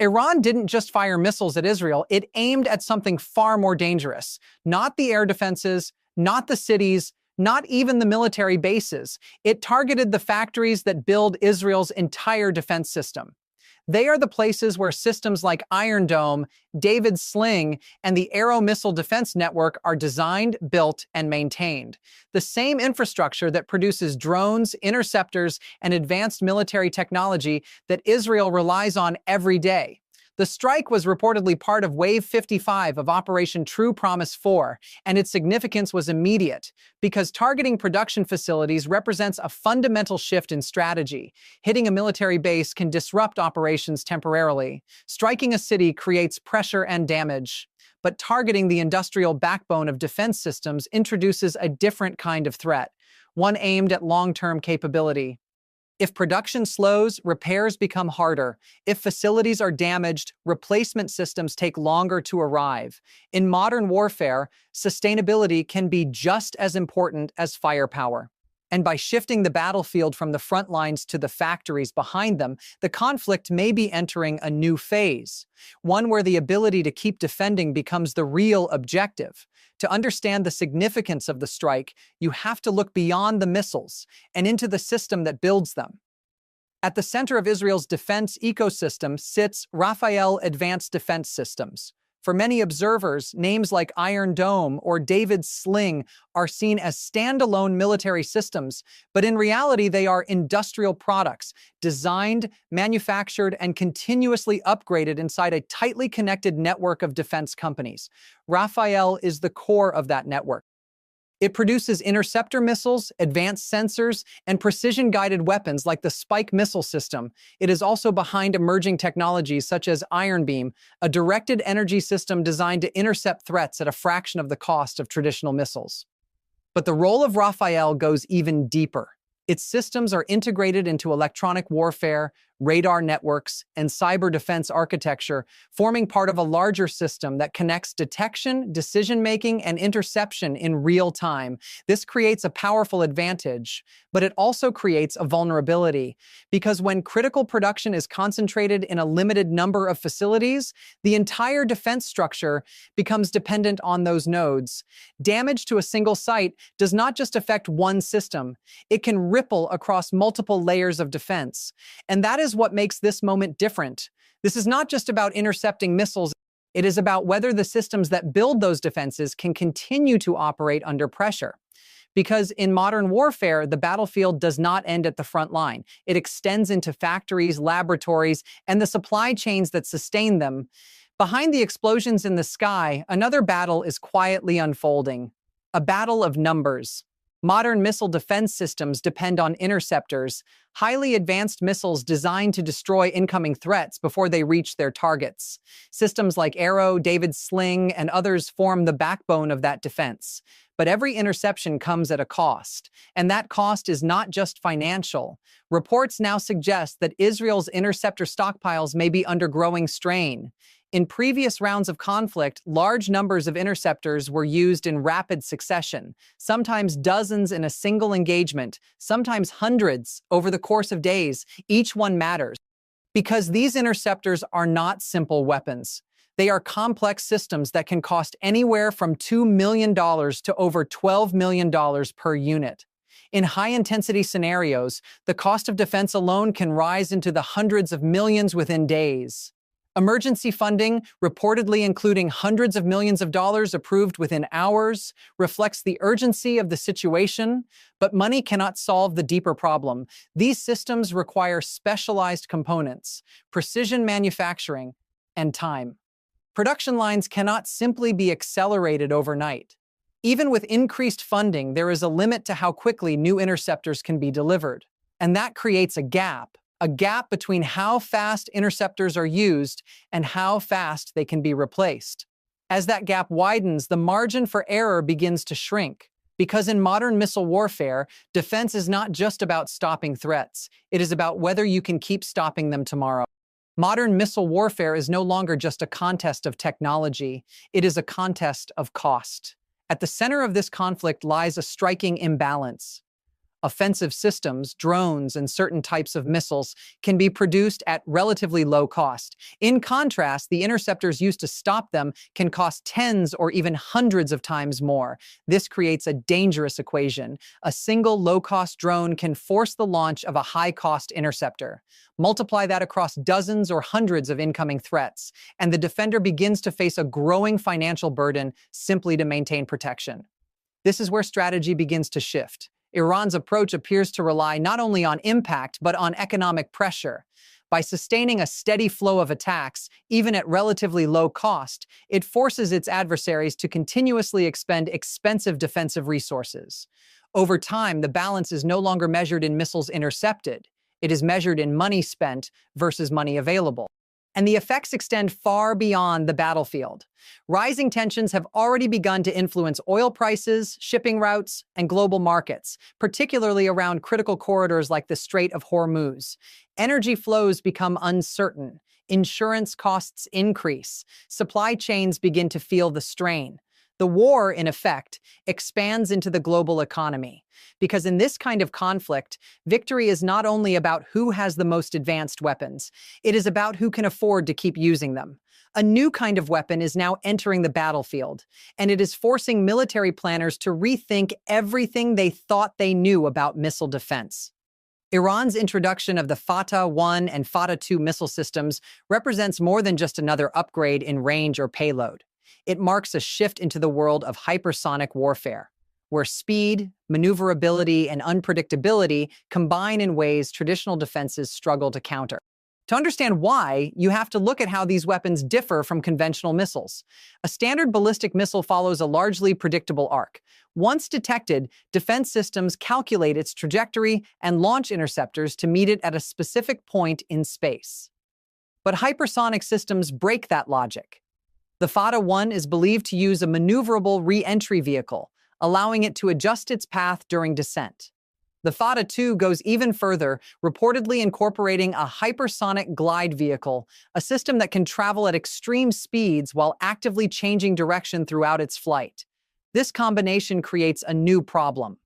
Iran didn't just fire missiles at Israel, it aimed at something far more dangerous. Not the air defenses, not the cities, not even the military bases. It targeted the factories that build Israel's entire defense system. They are the places where systems like Iron Dome, David's Sling, and the Arrow Missile Defense Network are designed, built, and maintained. The same infrastructure that produces drones, interceptors, and advanced military technology that Israel relies on every day. The strike was reportedly part of Wave 55 of Operation True Promise 4, and its significance was immediate, because targeting production facilities represents a fundamental shift in strategy. Hitting a military base can disrupt operations temporarily. Striking a city creates pressure and damage. But targeting the industrial backbone of defense systems introduces a different kind of threat, one aimed at long-term capability. If production slows, repairs become harder. If facilities are damaged, replacement systems take longer to arrive. In modern warfare, sustainability can be just as important as firepower. And by shifting the battlefield from the front lines to the factories behind them, the conflict may be entering a new phase, one where the ability to keep defending becomes the real objective. To understand the significance of the strike, you have to look beyond the missiles and into the system that builds them. At the center of Israel's defense ecosystem sits Rafael Advanced Defense Systems. For many observers, names like Iron Dome or David's Sling are seen as standalone military systems, but in reality they are industrial products, designed, manufactured, and continuously upgraded inside a tightly connected network of defense companies. Rafael is the core of that network. It produces interceptor missiles, advanced sensors, and precision-guided weapons like the Spike missile system. It is also behind emerging technologies such as Iron Beam, a directed energy system designed to intercept threats at a fraction of the cost of traditional missiles. But the role of Rafael goes even deeper. Its systems are integrated into electronic warfare, radar networks, and cyber defense architecture, forming part of a larger system that connects detection, decision-making, and interception in real time. This creates a powerful advantage, but it also creates a vulnerability, because when critical production is concentrated in a limited number of facilities, the entire defense structure becomes dependent on those nodes. Damage to a single site does not just affect one system, it can ripple across multiple layers of defense. And that is what makes this moment different. This is not just about intercepting missiles, it is about whether the systems that build those defenses can continue to operate under pressure. Because in modern warfare, the battlefield does not end at the front line. It extends into factories, laboratories, and the supply chains that sustain them. Behind the explosions in the sky, another battle is quietly unfolding. A battle of numbers. Modern missile defense systems depend on interceptors, highly advanced missiles designed to destroy incoming threats before they reach their targets. Systems like Arrow, David's Sling, and others form the backbone of that defense. But every interception comes at a cost, and that cost is not just financial. Reports now suggest that Israel's interceptor stockpiles may be under growing strain. In previous rounds of conflict, large numbers of interceptors were used in rapid succession, sometimes dozens in a single engagement, sometimes hundreds over the course of days. Each one matters, because these interceptors are not simple weapons. They are complex systems that can cost anywhere from $2 million to over $12 million per unit. In high-intensity scenarios, the cost of defense alone can rise into the hundreds of millions within days. Emergency funding, reportedly including hundreds of millions of dollars approved within hours, reflects the urgency of the situation, but money cannot solve the deeper problem. These systems require specialized components, precision manufacturing, and time. Production lines cannot simply be accelerated overnight. Even with increased funding, there is a limit to how quickly new interceptors can be delivered. And that creates a gap between how fast interceptors are used and how fast they can be replaced. As that gap widens, the margin for error begins to shrink. Because in modern missile warfare, defense is not just about stopping threats. It is about whether you can keep stopping them tomorrow. Modern missile warfare is no longer just a contest of technology. It is a contest of cost. At the center of this conflict lies a striking imbalance. Offensive systems, drones, and certain types of missiles can be produced at relatively low cost. In contrast, the interceptors used to stop them can cost tens or even hundreds of times more. This creates a dangerous equation. A single low-cost drone can force the launch of a high-cost interceptor. Multiply that across dozens or hundreds of incoming threats, and the defender begins to face a growing financial burden simply to maintain protection. This is where strategy begins to shift. Iran's approach appears to rely not only on impact, but on economic pressure. By sustaining a steady flow of attacks, even at relatively low cost, it forces its adversaries to continuously expend expensive defensive resources. Over time, the balance is no longer measured in missiles intercepted. It is measured in money spent versus money available. And the effects extend far beyond the battlefield. Rising tensions have already begun to influence oil prices, shipping routes, and global markets, particularly around critical corridors like the Strait of Hormuz. Energy flows become uncertain. Insurance costs increase. Supply chains begin to feel the strain. The war, in effect, expands into the global economy. Because in this kind of conflict, victory is not only about who has the most advanced weapons, it is about who can afford to keep using them. A new kind of weapon is now entering the battlefield, and it is forcing military planners to rethink everything they thought they knew about missile defense. Iran's introduction of the Fattah-1 and Fattah-2 missile systems represents more than just another upgrade in range or payload. It marks a shift into the world of hypersonic warfare, where speed, maneuverability, and unpredictability combine in ways traditional defenses struggle to counter. To understand why, you have to look at how these weapons differ from conventional missiles. A standard ballistic missile follows a largely predictable arc. Once detected, defense systems calculate its trajectory and launch interceptors to meet it at a specific point in space. But hypersonic systems break that logic. The Fattah-1 is believed to use a maneuverable re-entry vehicle, allowing it to adjust its path during descent. The Fattah-2 goes even further, reportedly incorporating a hypersonic glide vehicle, a system that can travel at extreme speeds while actively changing direction throughout its flight. This combination creates a new problem,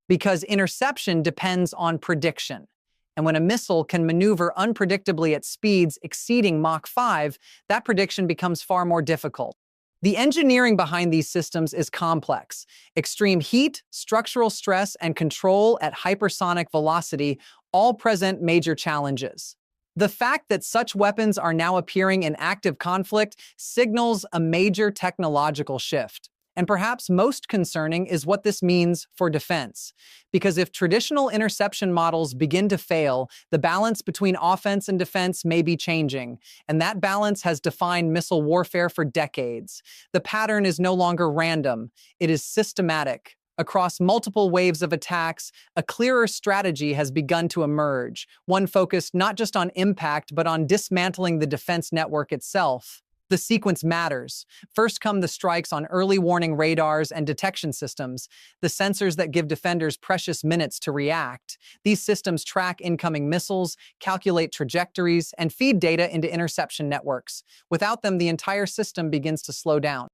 because interception depends on prediction. And when a missile can maneuver unpredictably at speeds exceeding Mach 5, that prediction becomes far more difficult. The engineering behind these systems is complex. Extreme heat, structural stress, and control at hypersonic velocity all present major challenges. The fact that such weapons are now appearing in active conflict signals a major technological shift. And perhaps most concerning is what this means for defense. Because if traditional interception models begin to fail, the balance between offense and defense may be changing. And that balance has defined missile warfare for decades. The pattern is no longer random. It is systematic. Across multiple waves of attacks, a clearer strategy has begun to emerge, one focused not just on impact, but on dismantling the defense network itself. The sequence matters. First come the strikes on early warning radars and detection systems, the sensors that give defenders precious minutes to react. These systems track incoming missiles, calculate trajectories, and feed data into interception networks. Without them, the entire system begins to slow down.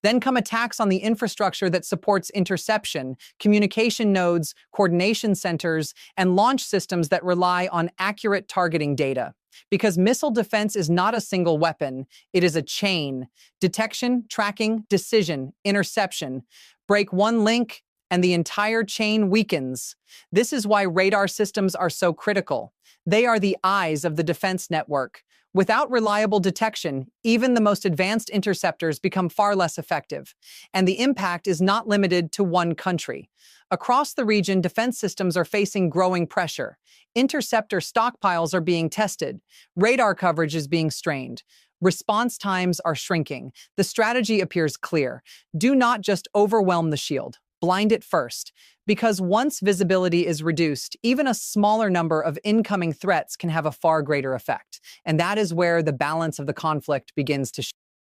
Then come attacks on the infrastructure that supports interception, communication nodes, coordination centers, and launch systems that rely on accurate targeting data. Because missile defense is not a single weapon, it is a chain. Detection, tracking, decision, interception. Break one link, and the entire chain weakens. This is why radar systems are so critical. They are the eyes of the defense network. Without reliable detection, even the most advanced interceptors become far less effective. And the impact is not limited to one country. Across the region, defense systems are facing growing pressure. Interceptor stockpiles are being tested. Radar coverage is being strained. Response times are shrinking. The strategy appears clear. Do not just overwhelm the shield. Blind it first. Because once visibility is reduced, even a smaller number of incoming threats can have a far greater effect. And that is where the balance of the conflict begins to shift.